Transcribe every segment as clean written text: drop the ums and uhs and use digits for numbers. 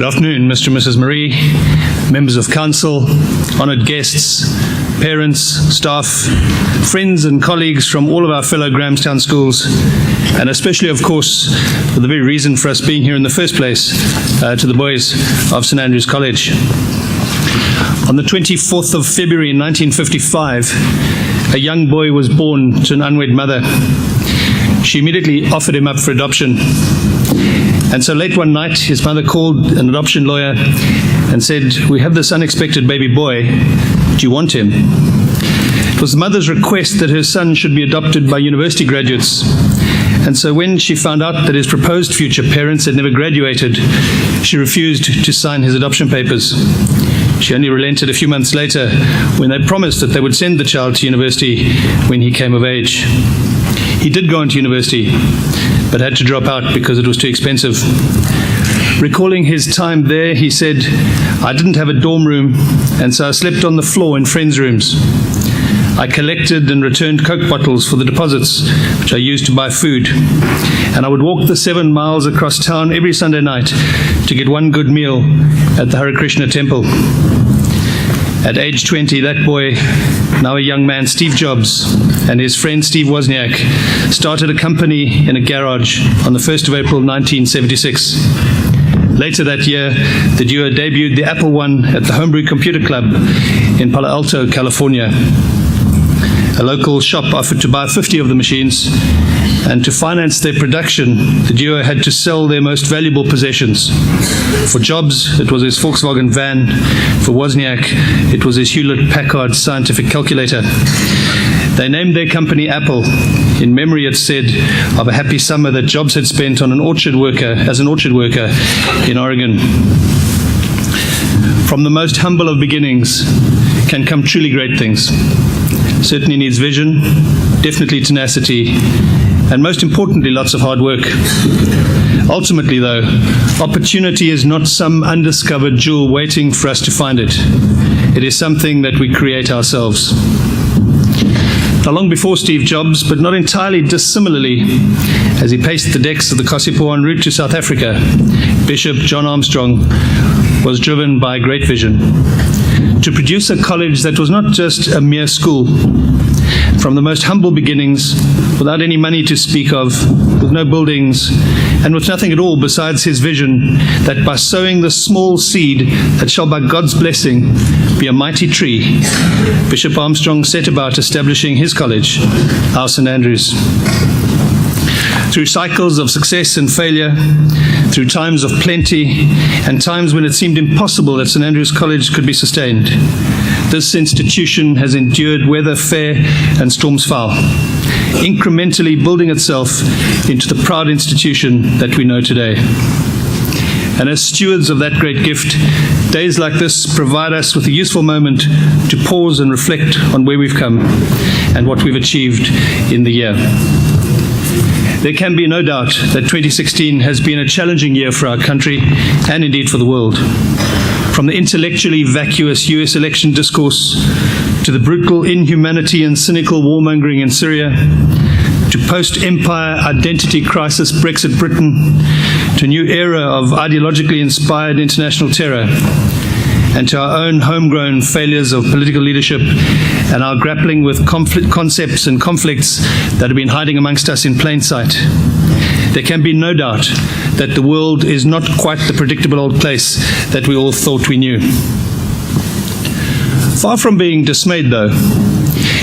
Good afternoon, Mr. and Mrs. Marie, members of council, honoured guests, parents, staff, friends and colleagues from all of our fellow Grahamstown schools, and especially, of course, for the very reason for us being here in the first place, to the boys of St Andrew's College. On the 24th of February 1955, a young boy was born to an unwed mother. She immediately offered him up for adoption. And so late one night, his mother called an adoption lawyer and said, "We have this unexpected baby boy. Do you want him?" It was the mother's request that her son should be adopted by university graduates. And so when she found out that his proposed future parents had never graduated, she refused to sign his adoption papers. She only relented a few months later when they promised that they would send the child to university when he came of age. He did go on to university, but had to drop out because it was too expensive. Recalling his time there, he said, "I didn't have a dorm room, and so I slept on the floor in friends' rooms. I collected and returned Coke bottles for the deposits, which I used to buy food. And I would walk the 7 miles across town every Sunday night to get one good meal at the Hare Krishna temple." At age 20, that boy, now a young man, Steve Jobs, and his friend Steve Wozniak started a company in a garage on the 1st of April 1976. Later that year, the duo debuted the Apple I at the Homebrew Computer Club in Palo Alto, California. A local shop offered to buy 50 of the machines, and to finance their production, the duo had to sell their most valuable possessions. For Jobs, it was his Volkswagen van. For Wozniak, it was his Hewlett-Packard scientific calculator. They named their company Apple, in memory, it's said, of a happy summer that Jobs had spent as an orchard worker in Oregon. From the most humble of beginnings can come truly great things. Certainly needs vision, definitely tenacity, and most importantly, lots of hard work. Ultimately, though, opportunity is not some undiscovered jewel waiting for us to find it. It is something that we create ourselves. Now, long before Steve Jobs, but not entirely dissimilarly, as he paced the decks of the Kossipo en route to South Africa, Bishop John Armstrong was driven by great vision to produce a college that was not just a mere school. From the most humble beginnings, without any money to speak of, with no buildings, and with nothing at all besides his vision that by sowing the small seed that shall by God's blessing be a mighty tree, Bishop Armstrong set about establishing his college, our St Andrews. Through cycles of success and failure, through times of plenty and times when it seemed impossible that St Andrew's College could be sustained, this institution has endured weather fair and storms foul, incrementally building itself into the proud institution that we know today. And as stewards of that great gift, days like this provide us with a useful moment to pause and reflect on where we've come and what we've achieved in the year. There can be no doubt that 2016 has been a challenging year for our country and indeed for the world. From the intellectually vacuous US election discourse to the brutal inhumanity and cynical warmongering in Syria, to post-empire identity crisis Brexit Britain, to a new era of ideologically inspired international terror, and to our own homegrown failures of political leadership and our grappling with concepts and conflicts that have been hiding amongst us in plain sight. There can be no doubt that the world is not quite the predictable old place that we all thought we knew. Far from being dismayed, though,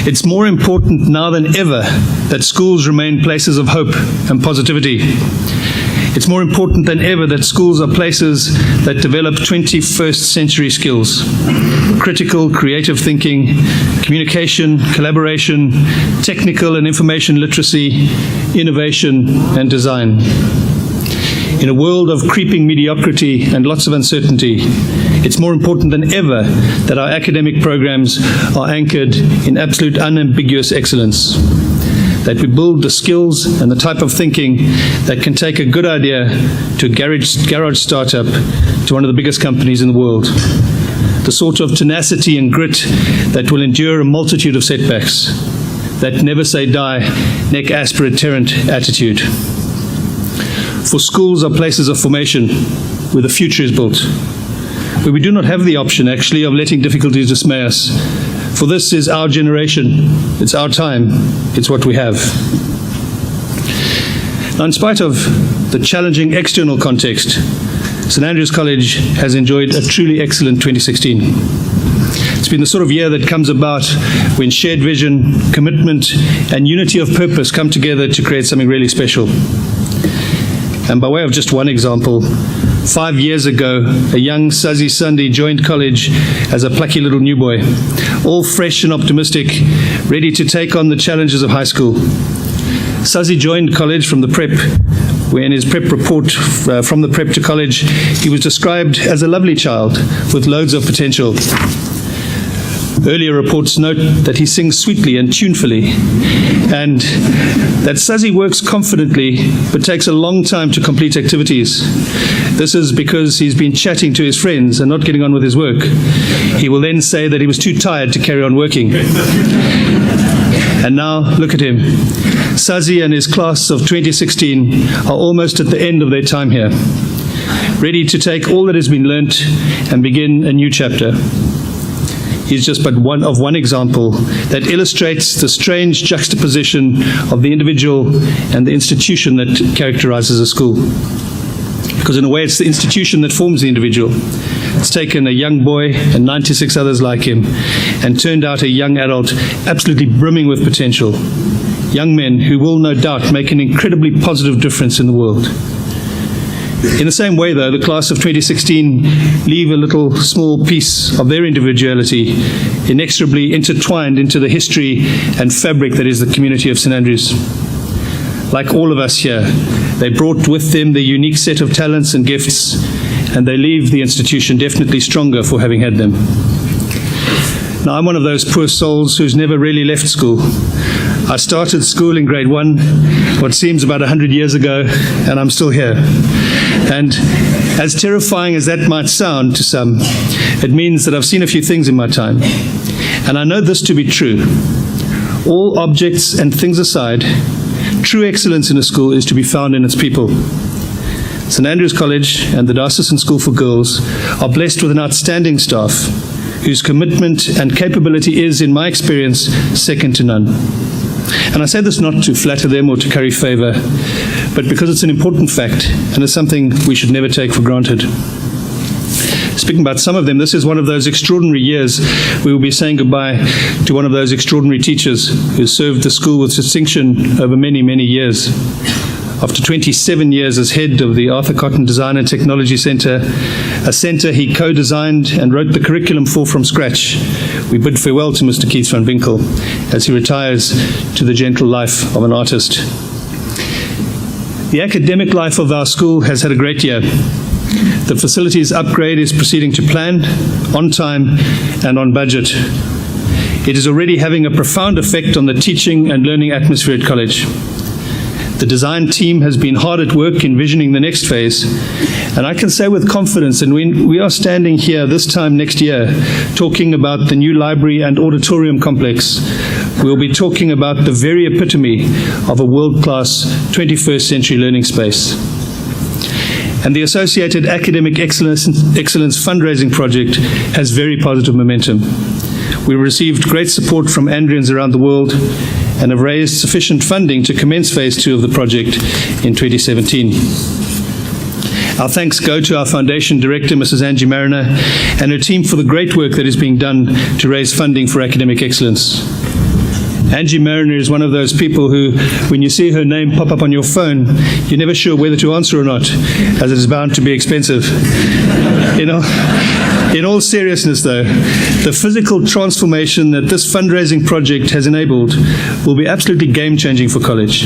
it's more important now than ever that schools remain places of hope and positivity. It's more important than ever that schools are places that develop 21st century skills: critical, creative thinking, communication, collaboration, technical and information literacy, innovation, and design. In a world of creeping mediocrity and lots of uncertainty, it's more important than ever that our academic programs are anchored in absolute unambiguous excellence, that we build the skills and the type of thinking that can take a good idea to a garage startup to one of the biggest companies in the world, the sort of tenacity and grit that will endure a multitude of setbacks, that never say die, nec aspera terrent attitude. For schools are places of formation where the future is built, where we do not have the option, actually, of letting difficulties dismay us. For this is our generation, it's our time, it's what we have. Now, in spite of the challenging external context, St Andrews College has enjoyed a truly excellent 2016. It's been the sort of year that comes about when shared vision, commitment, and unity of purpose come together to create something really special. And by way of just one example, 5 years ago, a young Sazi Sandi joined college as a plucky little new boy, all fresh and optimistic, ready to take on the challenges of high school. Sazi joined college from the prep, where in his prep report from the prep to college, he was described as a lovely child with loads of potential. Earlier reports note that he sings sweetly and tunefully, and that Sazi works confidently but takes a long time to complete activities. This is because he's been chatting to his friends and not getting on with his work. He will then say that he was too tired to carry on working. And now, look at him. Sazi and his class of 2016 are almost at the end of their time here, ready to take all that has been learnt and begin a new chapter. He's just but one example that illustrates the strange juxtaposition of the individual and the institution that characterizes a school. Because in a way, it's the institution that forms the individual. It's taken a young boy and 96 others like him and turned out a young adult absolutely brimming with potential. Young men who will no doubt make an incredibly positive difference in the world. In the same way, though, the class of 2016 leave a little small piece of their individuality inexorably intertwined into the history and fabric that is the community of St Andrews. Like all of us here, they brought with them their unique set of talents and gifts, and they leave the institution definitely stronger for having had them. Now, I'm one of those poor souls who's never really left school. I started school in grade 1, what seems about 100 years ago, and I'm still here. And as terrifying as that might sound to some, it means that I've seen a few things in my time. And I know this to be true. All objects and things aside, true excellence in a school is to be found in its people. St Andrews College and the Diocesan School for Girls are blessed with an outstanding staff whose commitment and capability is, in my experience, second to none. And I say this not to flatter them or to curry favor, but because it's an important fact and it's something we should never take for granted. Speaking about some of them, this is one of those extraordinary years we will be saying goodbye to one of those extraordinary teachers who served the school with distinction over many, many years. After 27 years as head of the Arthur Cotton Design and Technology Centre, a centre he co-designed and wrote the curriculum for from scratch, we bid farewell to Mr. Keith van Winkle as he retires to the gentle life of an artist. The academic life of our school has had a great year. The facilities upgrade is proceeding to plan, on time and on budget. It is already having a profound effect on the teaching and learning atmosphere at college. The design team has been hard at work envisioning the next phase, and I can say with confidence, and we are standing here this time next year talking about the new library and auditorium complex, we'll be talking about the very epitome of a world-class 21st century learning space. And the associated academic excellence fundraising project has very positive momentum. We received great support from Andrians around the world and have raised sufficient funding to commence phase 2 of the project in 2017. Our thanks go to our foundation director, Mrs. Angie Mariner, and her team for the great work that is being done to raise funding for academic excellence. Angie Mariner is one of those people who, when you see her name pop up on your phone, you're never sure whether to answer or not, as it is bound to be expensive. In all seriousness, though, the physical transformation that this fundraising project has enabled will be absolutely game-changing for college.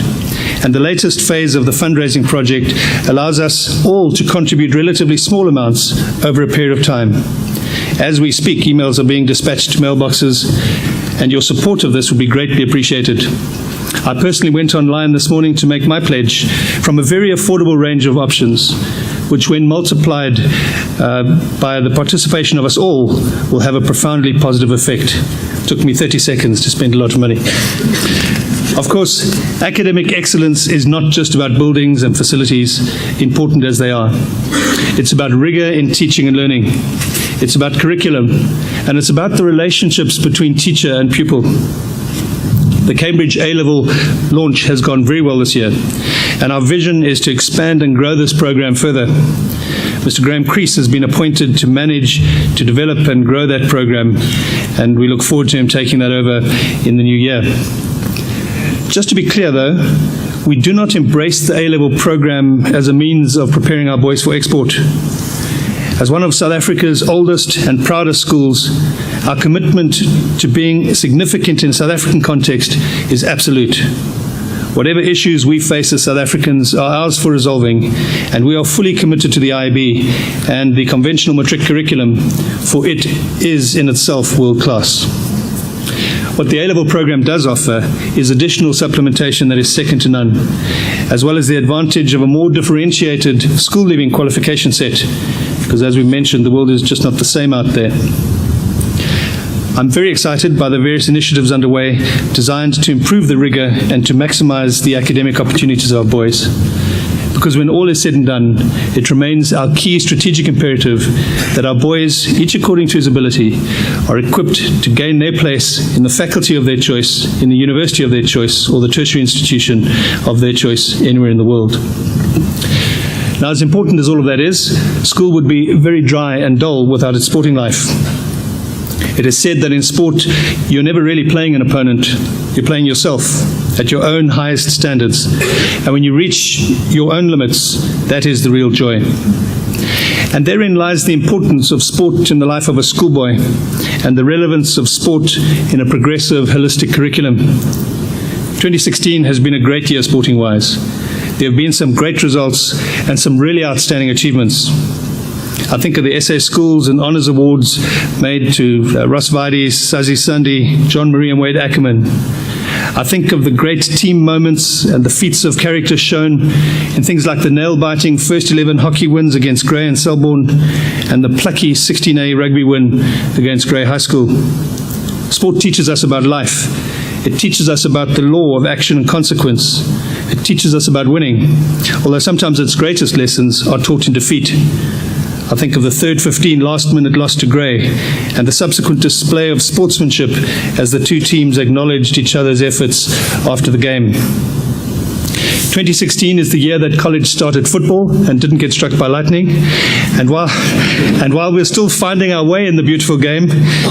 And the latest phase of the fundraising project allows us all to contribute relatively small amounts over a period of time. As we speak, emails are being dispatched to mailboxes, and your support of this will be greatly appreciated. I personally went online this morning to make my pledge from a very affordable range of options, which when multiplied by the participation of us all will have a profoundly positive effect. It took me 30 seconds to spend a lot of money. Of course, academic excellence is not just about buildings and facilities, important as they are. It's about rigor in teaching and learning. It's about curriculum, and it's about the relationships between teacher and pupil. The Cambridge A-level launch has gone very well this year, and our vision is to expand and grow this program further. Mr. Graham Crease has been appointed to manage, to develop and grow that program, and we look forward to him taking that over in the new year. Just to be clear though, we do not embrace the A-level program as a means of preparing our boys for export. As one of South Africa's oldest and proudest schools, our commitment to being significant in South African context is absolute. Whatever issues we face as South Africans are ours for resolving, and we are fully committed to the IB and the conventional matric curriculum, for it is in itself world class. What the A-level program does offer is additional supplementation that is second to none, as well as the advantage of a more differentiated school-leaving qualification set, because as we mentioned, the world is just not the same out there. I'm very excited by the various initiatives underway designed to improve the rigor and to maximize the academic opportunities of our boys. Because when all is said and done, it remains our key strategic imperative that our boys, each according to his ability, are equipped to gain their place in the faculty of their choice, in the university of their choice, or the tertiary institution of their choice anywhere in the world. Now, as important as all of that is, school would be very dry and dull without its sporting life. It is said that in sport, you're never really playing an opponent. You're playing yourself at your own highest standards. And when you reach your own limits, that is the real joy. And therein lies the importance of sport in the life of a schoolboy and the relevance of sport in a progressive, holistic curriculum. 2016 has been a great year sporting-wise. There have been some great results and some really outstanding achievements. I think of the SA Schools and Honours Awards made to Russ Videy, Sazi Sundhi, John Marie and Wade Ackerman. I think of the great team moments and the feats of character shown in things like the nail-biting first 11 hockey wins against Grey and Selborne and the plucky 16A rugby win against Grey High School. Sport teaches us about life. It teaches us about the law of action and consequence. It teaches us about winning, although sometimes its greatest lessons are taught in defeat. I think of the third 15 last-minute loss to Grey and the subsequent display of sportsmanship as the two teams acknowledged each other's efforts after the game. 2016 is the year that college started football and didn't get struck by lightning. And while we're still finding our way in the beautiful game,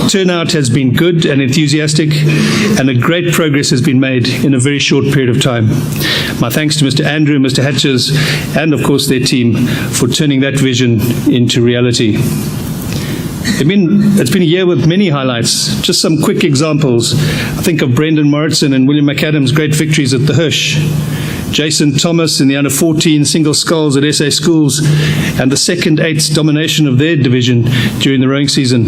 turnout has been good and enthusiastic, and a great progress has been made in a very short period of time. My thanks to Mr. Andrew, Mr. Hatches, and of course their team for turning that vision into reality. It's been a year with many highlights. Just some quick examples. I think of Brendan Morrison and William McAdams' great victories at the Hirsch. Jason Thomas in the under-14 single sculls at SA Schools and the second 8's domination of their division during the rowing season.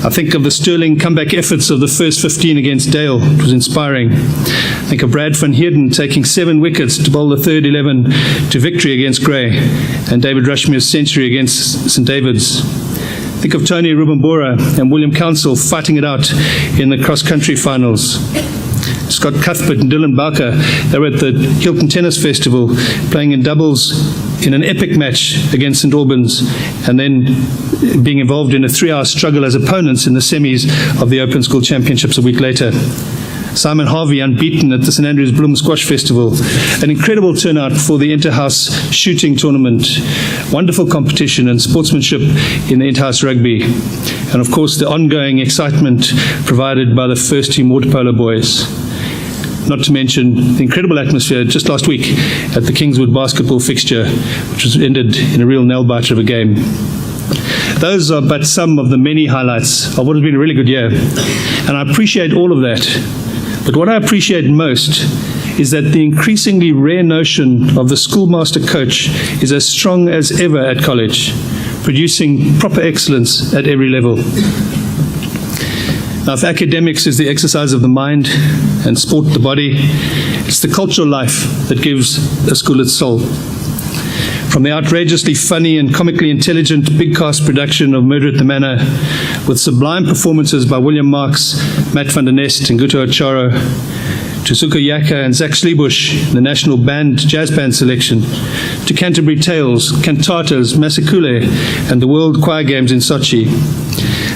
I think of the sterling comeback efforts of the first 15 against Dale. It was inspiring. I think of Brad van Heerden taking 7 wickets to bowl the third 11 to victory against Grey and David Rushmere's century against St David's. Think of Tony Rubambura and William Council fighting it out in the cross-country finals. Scott Cuthbert and Dylan Bowker, they were at the Hilton Tennis Festival playing in doubles in an epic match against St Albans and then being involved in a 3-hour struggle as opponents in the semis of the Open School Championships a week later. Simon Harvey unbeaten at the St Andrews Bloom Squash Festival. An incredible turnout for the Interhouse shooting tournament. Wonderful competition and sportsmanship in the Interhouse rugby. And of course the ongoing excitement provided by the first team water polo boys. Not to mention the incredible atmosphere just last week at the Kingswood basketball fixture, which was ended in a real nail-biter of a game. Those are but some of the many highlights of what has been a really good year. And I appreciate all of that. But what I appreciate most is that the increasingly rare notion of the schoolmaster coach is as strong as ever at college, producing proper excellence at every level. Now, if academics is the exercise of the mind and sport the body, it's the cultural life that gives a school its soul. From the outrageously funny and comically intelligent big cast production of Murder at the Manor, with sublime performances by William Marks, Matt van der Nest and Guto Ocharo, to Suko Yaka and Zach Schlebusch, the national jazz band selection, to Canterbury Tales, Cantatas, Masekule, and the World Choir Games in Sochi,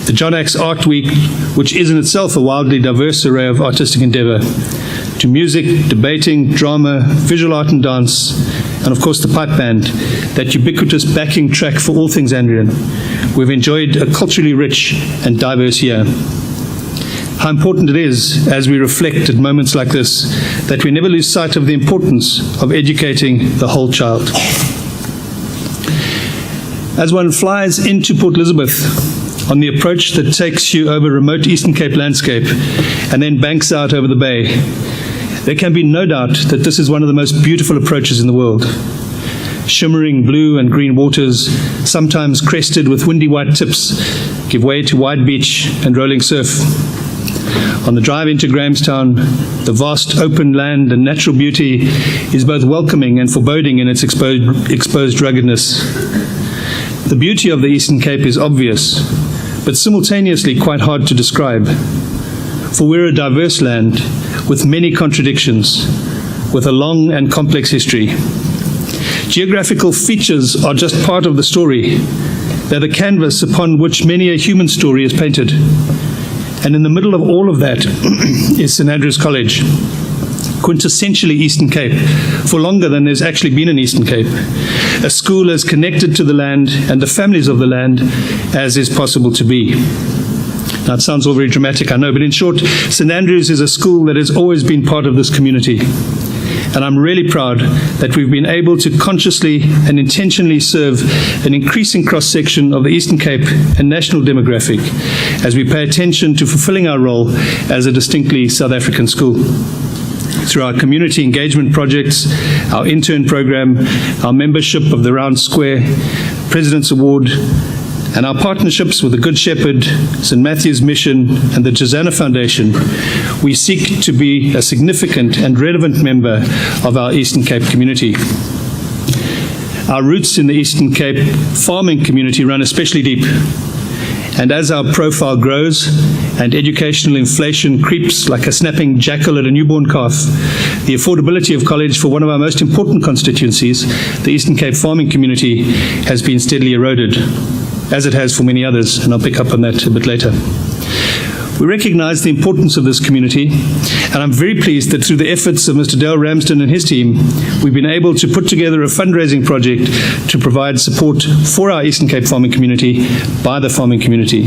the John Axe Art Week, which is in itself a wildly diverse array of artistic endeavour, to music, debating, drama, visual art and dance, and of course the pipe band, that ubiquitous backing track for all things Andrian. We've enjoyed a culturally rich and diverse year. How important it is, as we reflect at moments like this, that we never lose sight of the importance of educating the whole child. As one flies into Port Elizabeth on the approach that takes you over remote Eastern Cape landscape and then banks out over the bay, there can be no doubt that this is one of the most beautiful approaches in the world. Shimmering blue and green waters, sometimes crested with windy white tips, give way to wide beach and rolling surf. On the drive into Grahamstown, the vast open land and natural beauty is both welcoming and foreboding in its exposed ruggedness. The beauty of the Eastern Cape is obvious, but simultaneously quite hard to describe. For we're a diverse land with many contradictions, with a long and complex history. Geographical features are just part of the story. They're the canvas upon which many a human story is painted. And in the middle of all of that is St Andrew's College, quintessentially Eastern Cape, for longer than there's actually been an Eastern Cape. A school as connected to the land and the families of the land as is possible to be. Now, it sounds all very dramatic, I know, but in short, St Andrew's is a school that has always been part of this community. And I'm really proud that we've been able to consciously and intentionally serve an increasing cross-section of the Eastern Cape and national demographic as we pay attention to fulfilling our role as a distinctly South African school. Through our community engagement projects, our intern program, our membership of the Round Square, President's Award, and our partnerships with the Good Shepherd, St Matthew's Mission, and the Jazana Foundation, we seek to be a significant and relevant member of our Eastern Cape community. Our roots in the Eastern Cape farming community run especially deep. And as our profile grows and educational inflation creeps like a snapping jackal at a newborn calf, the affordability of college for one of our most important constituencies, the Eastern Cape farming community, has been steadily eroded, as it has for many others, and I'll pick up on that a bit later. We recognise the importance of this community, and I'm very pleased that through the efforts of Mr. Dale Ramsden and his team, we've been able to put together a fundraising project to provide support for our Eastern Cape farming community by the farming community.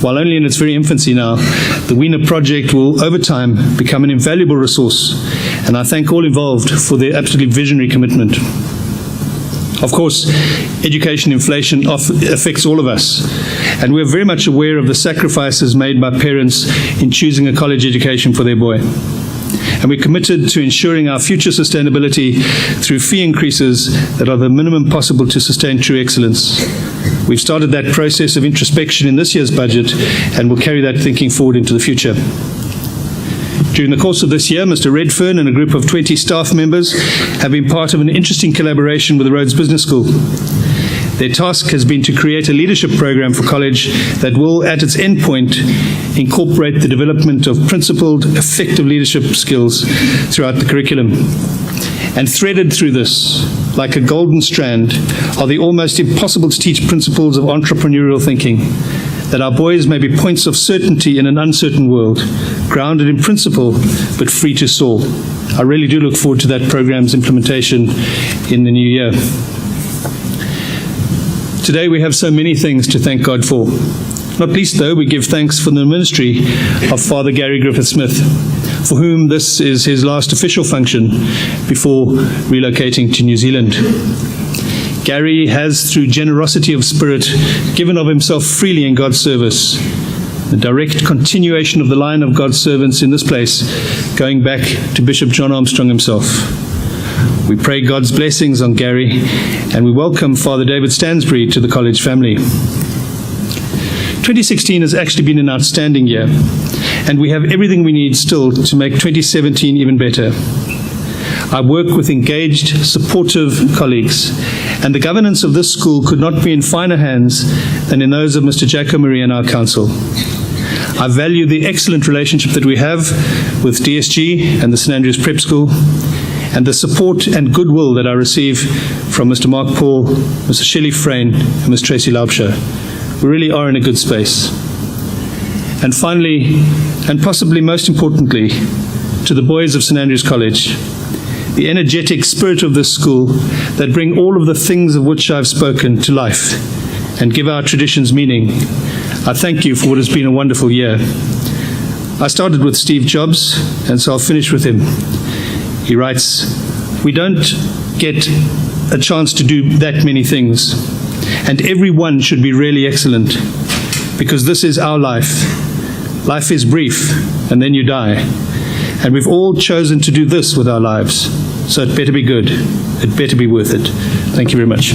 While only in its very infancy now, the Wiener project will, over time, become an invaluable resource, and I thank all involved for their absolutely visionary commitment. Of course, education inflation affects all of us, and we're very much aware of the sacrifices made by parents in choosing a college education for their boy. And we're committed to ensuring our future sustainability through fee increases that are the minimum possible to sustain true excellence. We've started that process of introspection in this year's budget, and we'll carry that thinking forward into the future. During the course of this year, Mr. Redfern and a group of 20 staff members have been part of an interesting collaboration with the Rhodes Business School. Their task has been to create a leadership program for college that will, at its end point, incorporate the development of principled, effective leadership skills throughout the curriculum. And threaded through this, like a golden strand, are the almost impossible to teach principles of entrepreneurial thinking, that our boys may be points of certainty in an uncertain world, grounded in principle, but free to soar. I really do look forward to that program's implementation in the new year. Today we have so many things to thank God for. Not least, though, we give thanks for the ministry of Father Gary Griffith-Smith, for whom this is his last official function before relocating to New Zealand. Gary has, through generosity of spirit, given of himself freely in God's service, the direct continuation of the line of God's servants in this place, going back to Bishop John Armstrong himself. We pray God's blessings on Gary, and we welcome Father David Stansbury to the college family. 2016 has actually been an outstanding year, and we have everything we need still to make 2017 even better. I work with engaged, supportive colleagues, and the governance of this school could not be in finer hands than in those of Mr. Jaco Marie and our council. I value the excellent relationship that we have with DSG and the St Andrews Prep School, and the support and goodwill that I receive from Mr. Mark Paul, Mr. Shelley Frayne, and Ms. Tracy Laubscher. We really are in a good space. And finally, and possibly most importantly, to the boys of St Andrews College, the energetic spirit of this school that bring all of the things of which I've spoken to life and give our traditions meaning, I thank you for what has been a wonderful year. I started with Steve Jobs, and so I'll finish with him. He writes, "We don't get a chance to do that many things, and every one should be really excellent, because this is our life. Life is brief, and then you die. And we've all chosen to do this with our lives, so it better be good. It better be worth it." Thank you very much.